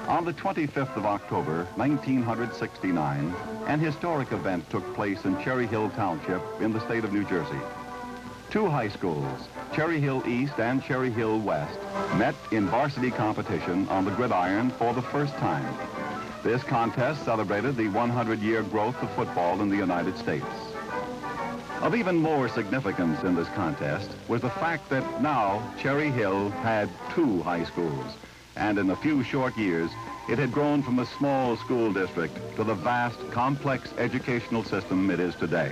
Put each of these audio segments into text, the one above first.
On the 25th of October, 1969, an historic event took place in Cherry Hill Township in the state of New Jersey. Two high schools, Cherry Hill East and Cherry Hill West, met in varsity competition on the gridiron for the first time. This contest celebrated the 100-year growth of football in the United States. Of even more significance in this contest was the fact that now Cherry Hill had two high schools, and in a few short years, it had grown from a small school district to the vast, complex educational system it is today.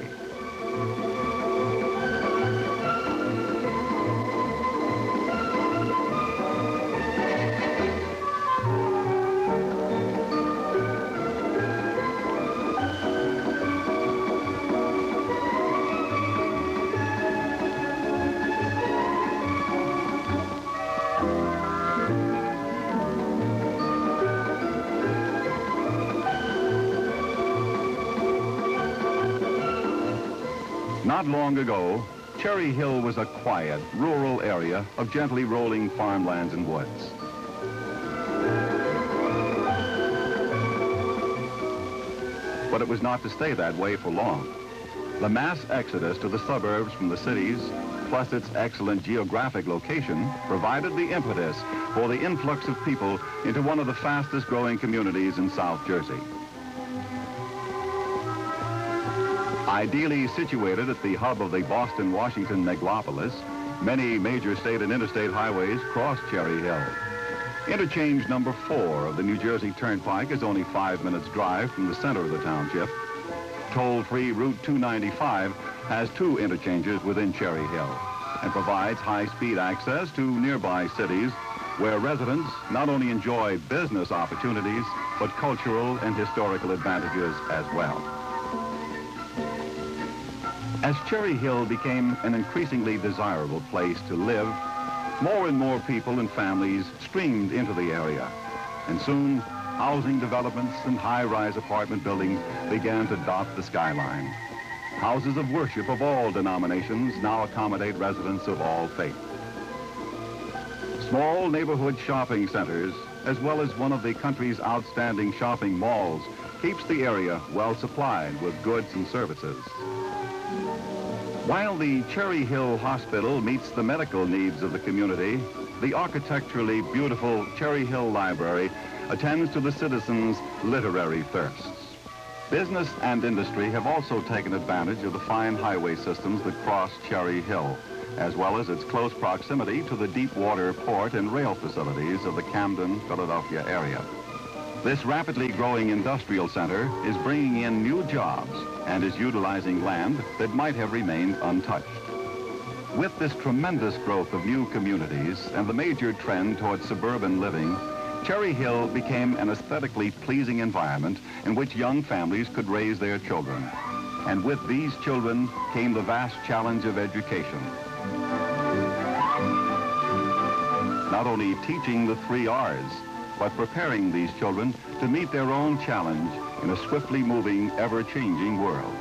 Not long ago, Cherry Hill was a quiet, rural area of gently rolling farmlands and woods. But it was not to stay that way for long. The mass exodus to the suburbs from the cities, plus its excellent geographic location, provided the impetus for the influx of people into one of the fastest growing communities in South Jersey. Ideally situated at the hub of the Boston-Washington megalopolis, many major state and interstate highways cross Cherry Hill. Interchange number 4 of the New Jersey Turnpike is only 5 minutes' drive from the center of the township. Toll-free Route 295 has 2 interchanges within Cherry Hill and provides high-speed access to nearby cities where residents not only enjoy business opportunities, but cultural and historical advantages as well. As Cherry Hill became an increasingly desirable place to live, more and more people and families streamed into the area, and soon housing developments and high-rise apartment buildings began to dot the skyline. Houses of worship of all denominations now accommodate residents of all faiths. Small neighborhood shopping centers, as well as one of the country's outstanding shopping malls, keeps the area well supplied with goods and services. While the Cherry Hill Hospital meets the medical needs of the community, the architecturally beautiful Cherry Hill Library attends to the citizens' literary thirsts. Business and industry have also taken advantage of the fine highway systems that cross Cherry Hill, as well as its close proximity to the deep water port and rail facilities of the Camden, Philadelphia area. This rapidly growing industrial center is bringing in new jobs and is utilizing land that might have remained untouched. With this tremendous growth of new communities and the major trend towards suburban living, Cherry Hill became an aesthetically pleasing environment in which young families could raise their children. And with these children came the vast challenge of education. Not only teaching the 3 R's, but preparing these children to meet their own challenge in a swiftly moving, ever-changing world.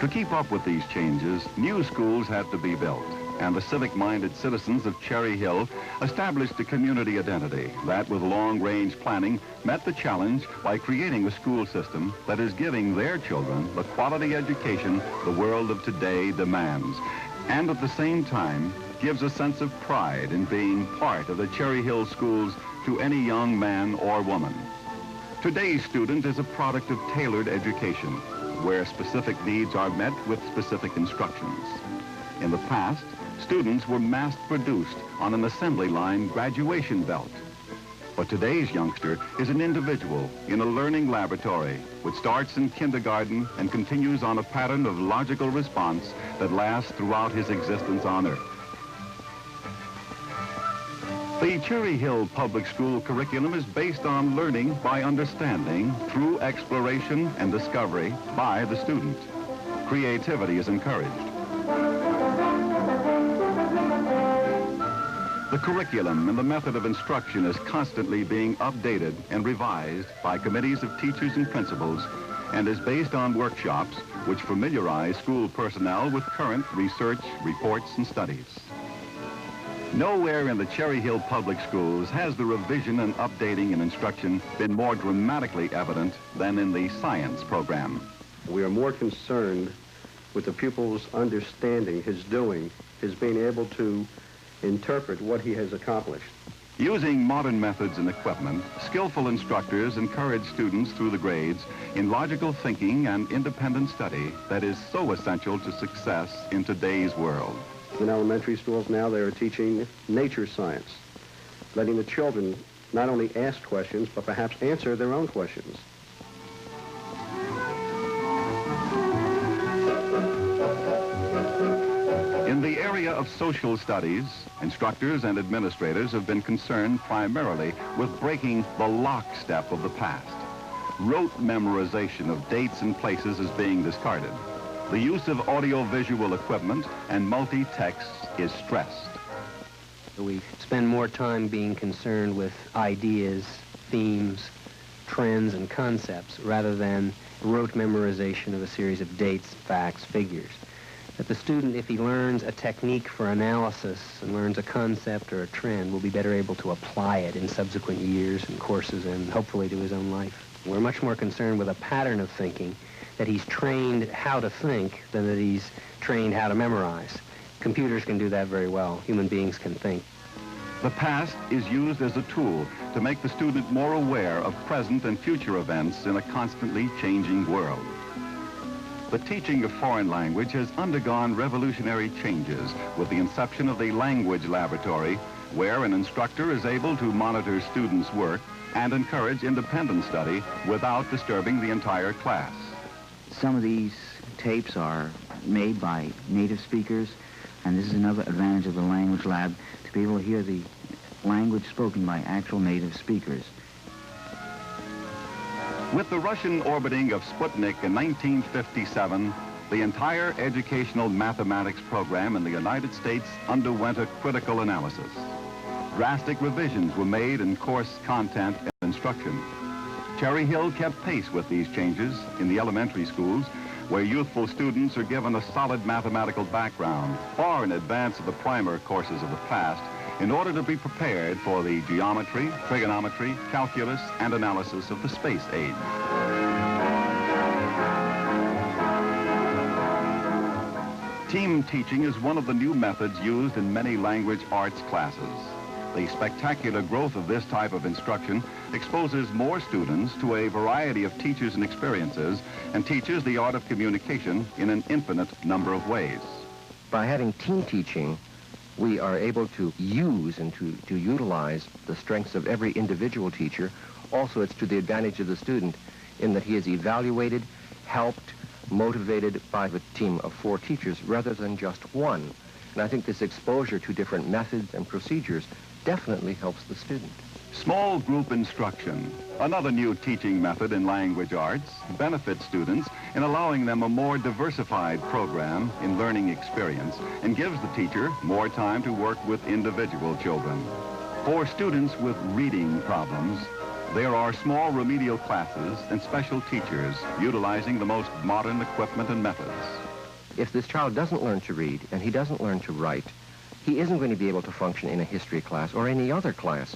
To keep up with these changes, new schools had to be built, and the civic-minded citizens of Cherry Hill established a community identity that, with long-range planning, met the challenge by creating a school system that is giving their children the quality education the world of today demands, and at the same time gives a sense of pride in being part of the Cherry Hill schools to any young man or woman. Today's student is a product of tailored education, where specific needs are met with specific instructions. In the past, students were mass-produced on an assembly line graduation belt. But today's youngster is an individual in a learning laboratory, which starts in kindergarten and continues on a pattern of logical response that lasts throughout his existence on Earth. The Cherry Hill Public School curriculum is based on learning by understanding through exploration and discovery by the student. Creativity is encouraged. The curriculum and the method of instruction is constantly being updated and revised by committees of teachers and principals, and is based on workshops which familiarize school personnel with current research, reports, and studies. Nowhere in the Cherry Hill Public Schools has the revision and updating in instruction been more dramatically evident than in the science program. We are more concerned with the pupil's understanding, his doing, his being able to interpret what he has accomplished. Using modern methods and equipment, skillful instructors encourage students through the grades in logical thinking and independent study that is so essential to success in today's world. In elementary schools now, they are teaching nature science, letting the children not only ask questions, but perhaps answer their own questions. In the area of social studies, instructors and administrators have been concerned primarily with breaking the lockstep of the past. Rote memorization of dates and places is being discarded. The use of audio-visual equipment and multi-text is stressed. We spend more time being concerned with ideas, themes, trends, and concepts rather than rote memorization of a series of dates, facts, figures. That the student, if he learns a technique for analysis and learns a concept or a trend, will be better able to apply it in subsequent years and courses and hopefully to his own life. We're much more concerned with a pattern of thinking, that he's trained how to think than that he's trained how to memorize. Computers can do that very well. Human beings can think. The past is used as a tool to make the student more aware of present and future events in a constantly changing world. The teaching of foreign language has undergone revolutionary changes with the inception of the Language Laboratory, where an instructor is able to monitor students' work and encourage independent study without disturbing the entire class. Some of these tapes are made by native speakers, and this is another advantage of the Language Lab, to be able to hear the language spoken by actual native speakers. With the Russian orbiting of Sputnik in 1957, the entire educational mathematics program in the United States underwent a critical analysis. Drastic revisions were made in course content and instruction. Cherry Hill kept pace with these changes in the elementary schools, where youthful students are given a solid mathematical background, far in advance of the primer courses of the past, in order to be prepared for the geometry, trigonometry, calculus, and analysis of the space age. Team teaching is one of the new methods used in many language arts classes. The spectacular growth of this type of instruction exposes more students to a variety of teachers and experiences and teaches the art of communication in an infinite number of ways. By having team teaching, we are able to use and to utilize the strengths of every individual teacher. Also, it's to the advantage of the student in that he is evaluated, helped, motivated by the team of 4 teachers rather than just one. And I think this exposure to different methods and procedures definitely helps the student. Small group instruction, another new teaching method in language arts, benefits students in allowing them a more diversified program in learning experience and gives the teacher more time to work with individual children. For students with reading problems, there are small remedial classes and special teachers utilizing the most modern equipment and methods. If this child doesn't learn to read and he doesn't learn to write, he isn't going to be able to function in a history class or any other class.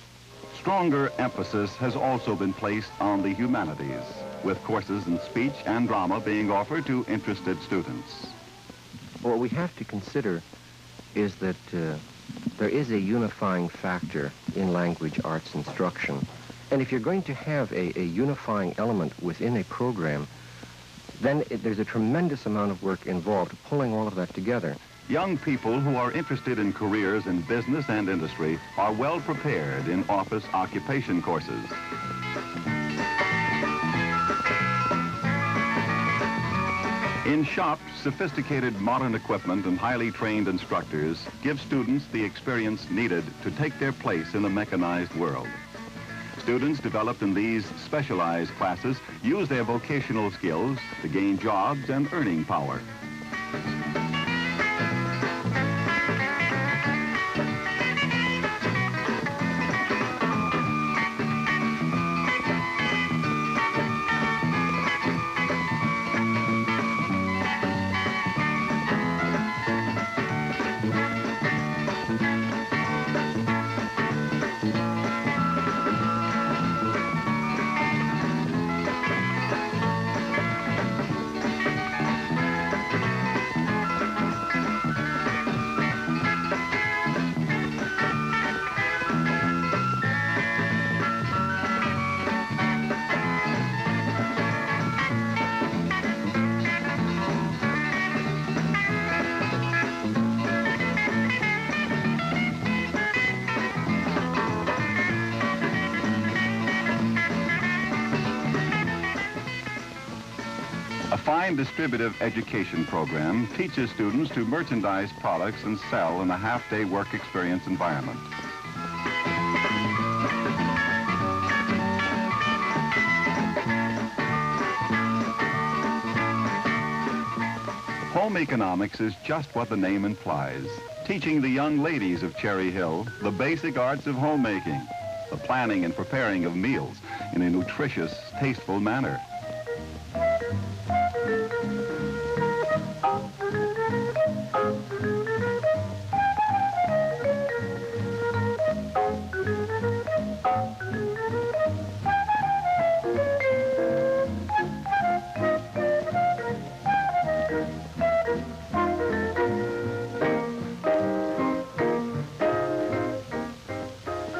Stronger emphasis has also been placed on the humanities, with courses in speech and drama being offered to interested students. What we have to consider is that there is a unifying factor in language arts instruction. And if you're going to have a unifying element within a program, then there's a tremendous amount of work involved pulling all of that together. Young people who are interested in careers in business and industry are well prepared in office occupation courses. In shops, sophisticated modern equipment and highly trained instructors give students the experience needed to take their place in the mechanized world. Students developed in these specialized classes use their vocational skills to gain jobs and earning power. fine distributive education program teaches students to merchandise products and sell in a half-day work experience environment. Home economics is just what the name implies, teaching the young ladies of Cherry Hill the basic arts of homemaking, the planning and preparing of meals in a nutritious, tasteful manner.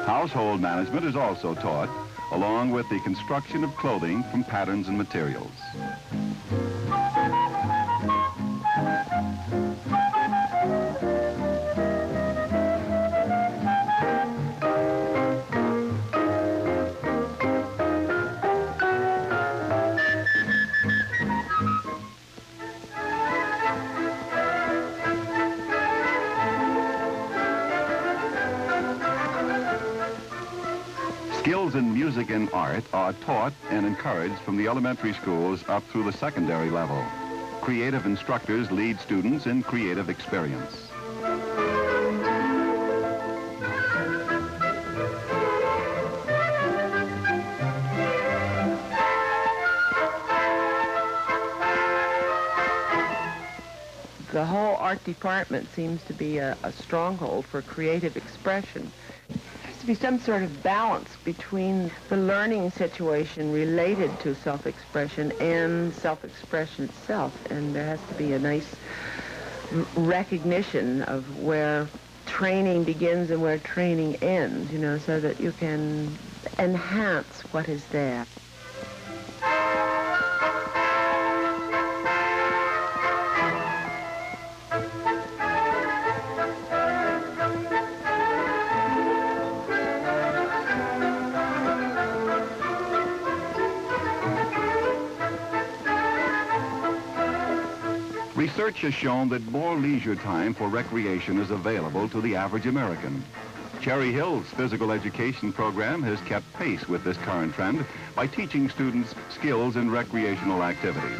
Household management is also taught, along with the construction of clothing from patterns and materials. Skills in music and art are taught and encouraged from the elementary schools up through the secondary level. Creative instructors lead students in creative experience. The whole art department seems to be a stronghold for creative expression. Be some sort of balance between the learning situation related to self-expression and self-expression itself, and there has to be a nice recognition of where training begins and where training ends, you know, so that you can enhance what is there. Research has shown that more leisure time for recreation is available to the average American. Cherry Hill's physical education program has kept pace with this current trend by teaching students skills in recreational activities.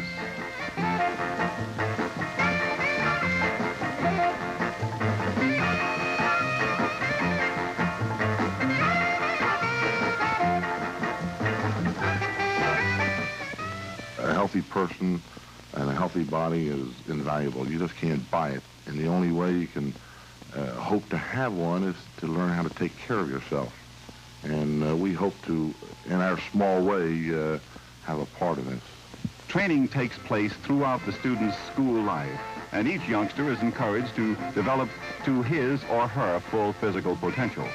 A healthy person and a healthy body is invaluable. You just can't buy it. And the only way you can hope to have one is to learn how to take care of yourself. And we hope to, in our small way, have a part of this. Training takes place throughout the student's school life, and each youngster is encouraged to develop to his or her full physical potential.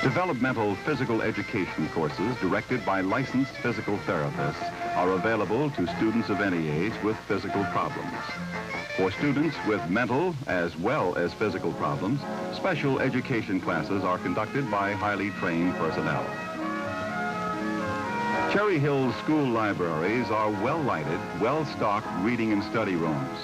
Developmental physical education courses directed by licensed physical therapists are available to students of any age with physical problems. For students with mental as well as physical problems, special education classes are conducted by highly trained personnel. Cherry Hill's school libraries are well-lighted, well-stocked reading and study rooms.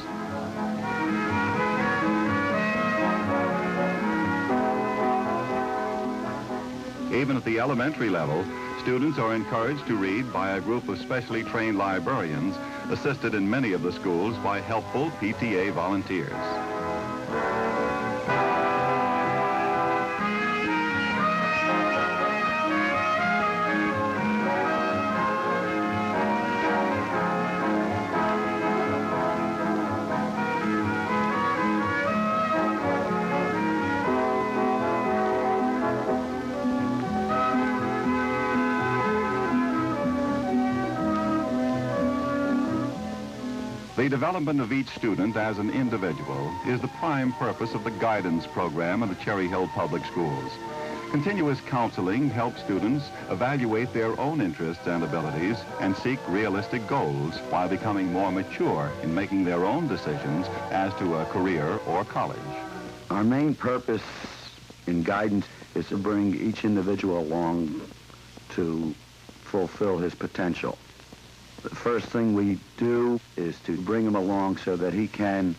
Even at the elementary level, students are encouraged to read by a group of specially trained librarians, assisted in many of the schools by helpful PTA volunteers. The development of each student as an individual is the prime purpose of the guidance program in the Cherry Hill Public Schools. Continuous counseling helps students evaluate their own interests and abilities and seek realistic goals while becoming more mature in making their own decisions as to a career or college. Our main purpose in guidance is to bring each individual along to fulfill his potential. The first thing we do is to bring him along so that he can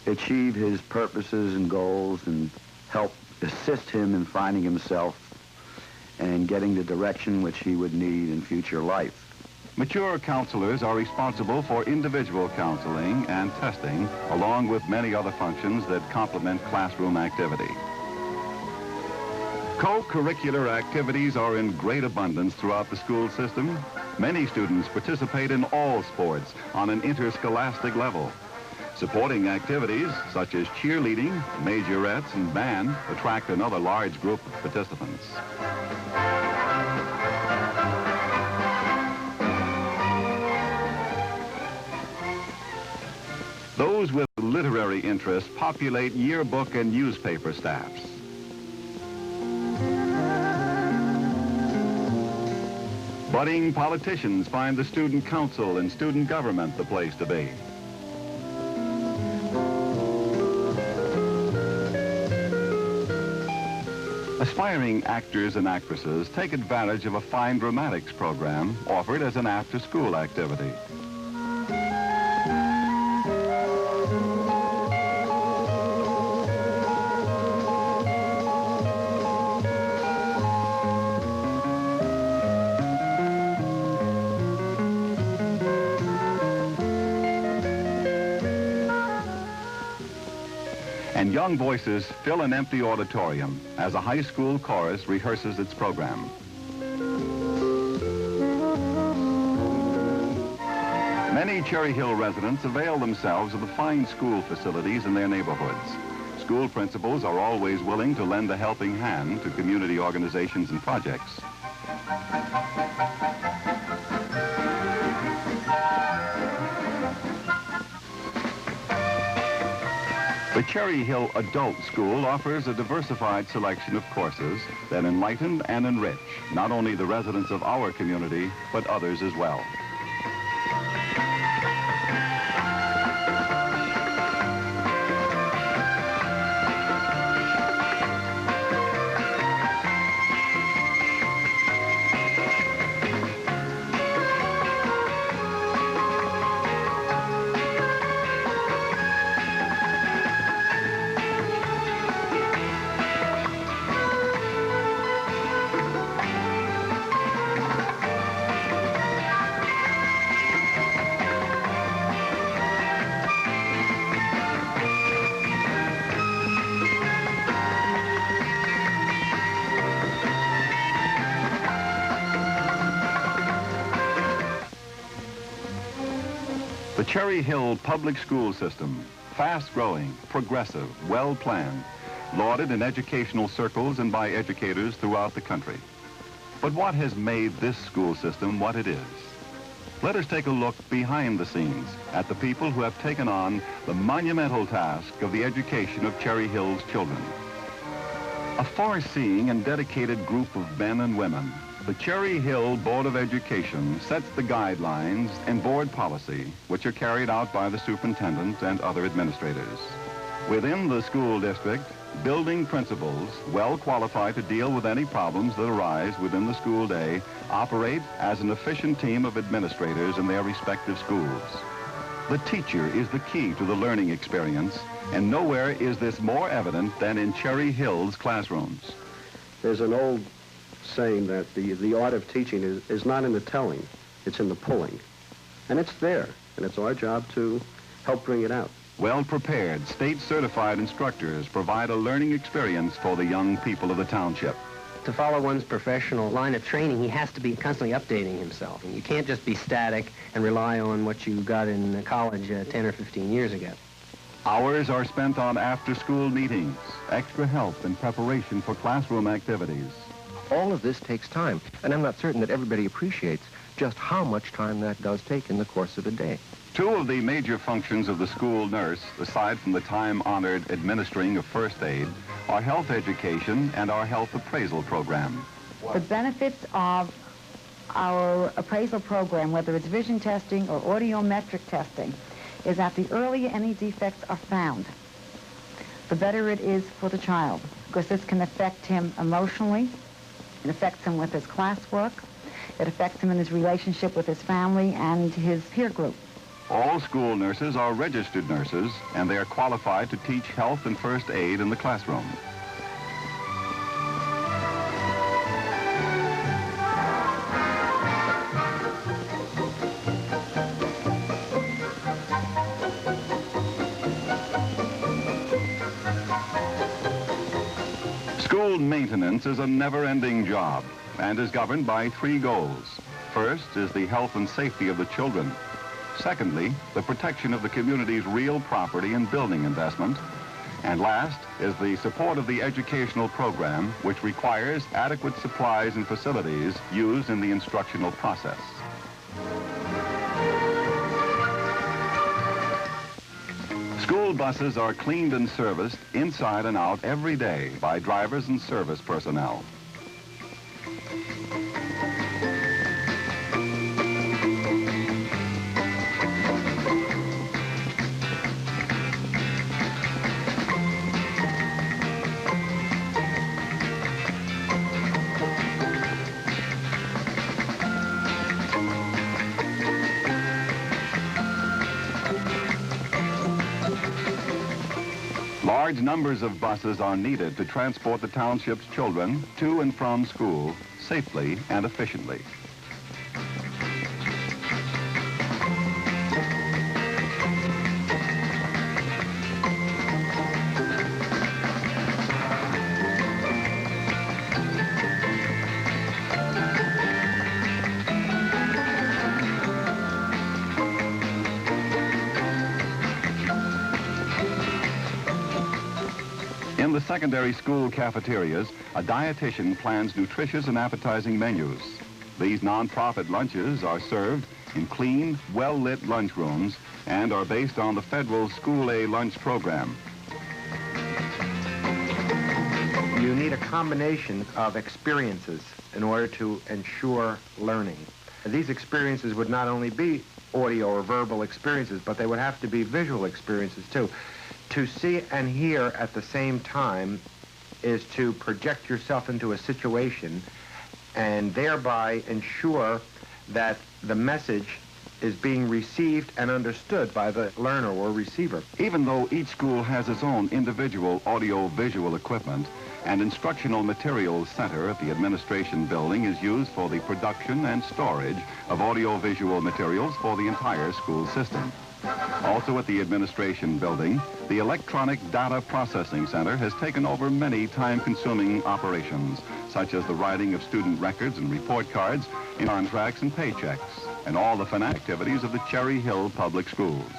achieve his purposes and goals and help assist him in finding himself and getting the direction which he would need in future life. Mature counselors are responsible for individual counseling and testing, along with many other functions that complement classroom activity. Co-curricular activities are in great abundance throughout the school system. Many students participate in all sports on an interscholastic level. Supporting activities such as cheerleading, majorettes, and band attract another large group of participants. Those with literary interests populate yearbook and newspaper staffs. Budding politicians find the student council and student government the place to be. Aspiring actors and actresses take advantage of a fine dramatics program offered as an after-school activity. And young voices fill an empty auditorium as a high school chorus rehearses its program. Many Cherry Hill residents avail themselves of the fine school facilities in their neighborhoods. School principals are always willing to lend a helping hand to community organizations and projects. The Cherry Hill Adult School offers a diversified selection of courses that enlighten and enrich not only the residents of our community, but others as well. The Cherry Hill public school system, fast-growing, progressive, well-planned, lauded in educational circles and by educators throughout the country. But what has made this school system what it is? Let us take a look behind the scenes at the people who have taken on the monumental task of the education of Cherry Hill's children. A far-seeing and dedicated group of men and women, the Cherry Hill Board of Education sets the guidelines and board policy which are carried out by the superintendent and other administrators. Within the school district, building principals, well qualified to deal with any problems that arise within the school day, operate as an efficient team of administrators in their respective schools. The teacher is the key to the learning experience, and nowhere is this more evident than in Cherry Hill's classrooms. There's an old saying that the art of teaching is not in the telling, it's in the pulling. And it's there, and it's our job to help bring it out. Well-prepared, state-certified instructors provide a learning experience for the young people of the township. To follow one's professional line of training, he has to be constantly updating himself. And you can't just be static and rely on what you got in college 10 or 15 years ago. Hours are spent on after-school meetings, extra help and preparation for classroom activities. All of this takes time, and I'm not certain that everybody appreciates just how much time that does take in the course of a day. Two of the major functions of the school nurse, aside from the time-honored administering of first aid, are health education and our health appraisal program. The benefits of our appraisal program, whether it's vision testing or audiometric testing, is that the earlier any defects are found, the better it is for the child, because this can affect him emotionally, it affects him with his classwork, it affects him in his relationship with his family and his peer group. All school nurses are registered nurses, and they are qualified to teach health and first aid in the classroom. School maintenance is a never-ending job and is governed by three goals. First is the health and safety of the children. Secondly, the protection of the community's real property and building investment. And last is the support of the educational program, which requires adequate supplies and facilities used in the instructional process. School buses are cleaned and serviced inside and out every day by drivers and service personnel. Large numbers of buses are needed to transport the township's children to and from school safely and efficiently. In the secondary school cafeterias, a dietitian plans nutritious and appetizing menus. These non-profit lunches are served in clean, well-lit lunchrooms and are based on the federal School A lunch program. You need a combination of experiences in order to ensure learning. These experiences would not only be audio or verbal experiences, but they would have to be visual experiences too. To see and hear at the same time is to project yourself into a situation and thereby ensure that the message is being received and understood by the learner or receiver. Even though each school has its own individual audio-visual equipment, an instructional materials center at the administration building is used for the production and storage of audio-visual materials for the entire school system. Also at the administration building, the Electronic Data Processing Center has taken over many time-consuming operations, such as the writing of student records and report cards, contracts and paychecks, and all the fun activities of the Cherry Hill Public Schools.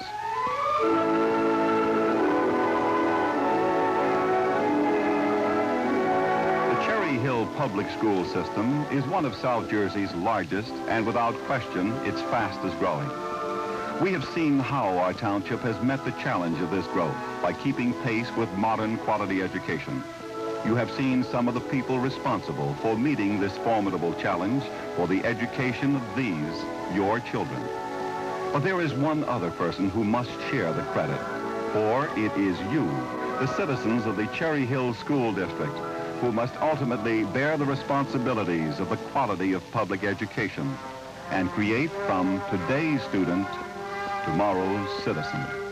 The Cherry Hill Public School System is one of South Jersey's largest, and without question, its fastest growing. We have seen how our township has met the challenge of this growth by keeping pace with modern quality education. You have seen some of the people responsible for meeting this formidable challenge for the education of these, your children. But there is one other person who must share the credit, for it is you, the citizens of the Cherry Hill School District, who must ultimately bear the responsibilities of the quality of public education and create from today's student tomorrow's citizen.